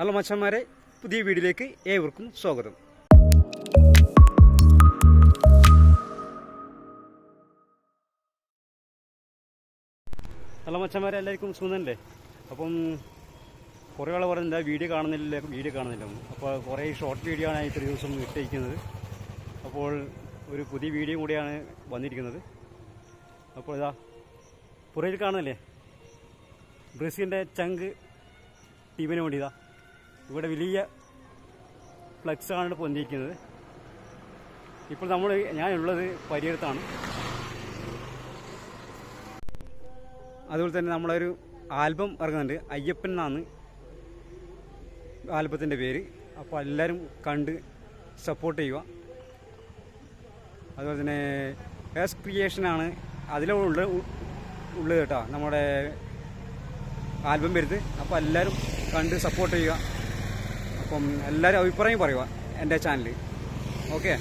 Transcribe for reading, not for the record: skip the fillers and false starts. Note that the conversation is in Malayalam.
ഹലോ മച്ചന്മാരെ, പുതിയ വീഡിയോയിലേക്ക് ഏവർക്കും സ്വാഗതം. ഹലോ മച്ചന്മാരെ, എല്ലാവർക്കും സുഖമല്ലേ? അപ്പം കുറേ ആൾ പറഞ്ഞില്ല വീഡിയോ കാണുന്നില്ല. അപ്പോൾ കുറേ ഷോർട്ട് വീഡിയോ ആണ് ഇത്ര ദിവസം ഇട്ടിരിക്കുന്നത്. അപ്പോൾ ഒരു പുതിയ വീഡിയോ കൂടിയാണ് വന്നിരിക്കുന്നത്. അപ്പോൾ ഇതാ പുറയിൽ കാണുന്നില്ലേ, ബ്രസീലിൻ്റെ ചങ്ക് ടീമിന് വേണ്ടി ഇതാ ഇവിടെ വലിയ ഫ്ലക്സാണ് പൊന്തിയിരിക്കുന്നത്. ഇപ്പോൾ ഞാനുള്ളത് പരിയരത്താണ്. അതുപോലെ തന്നെ നമ്മളൊരു ആൽബം ഇറങ്ങുന്നുണ്ട്, അയ്യപ്പൻ എന്നാണ് ആൽബത്തിൻ്റെ പേര്. അപ്പോൾ എല്ലാവരും കണ്ട് സപ്പോർട്ട് ചെയ്യുക. അതുപോലെ തന്നെ എസ് ക്രിയേഷനാണ് അതിലുള്ളത് കേട്ടോ നമ്മുടെ ആൽബം വരുന്നത്. അപ്പോൾ എല്ലാവരും കണ്ട് സപ്പോർട്ട് ചെയ്യുക. അപ്പം എല്ലാവരും അഭിപ്രായം പറയുക എൻ്റെ ചാനൽ. ഓക്കെ.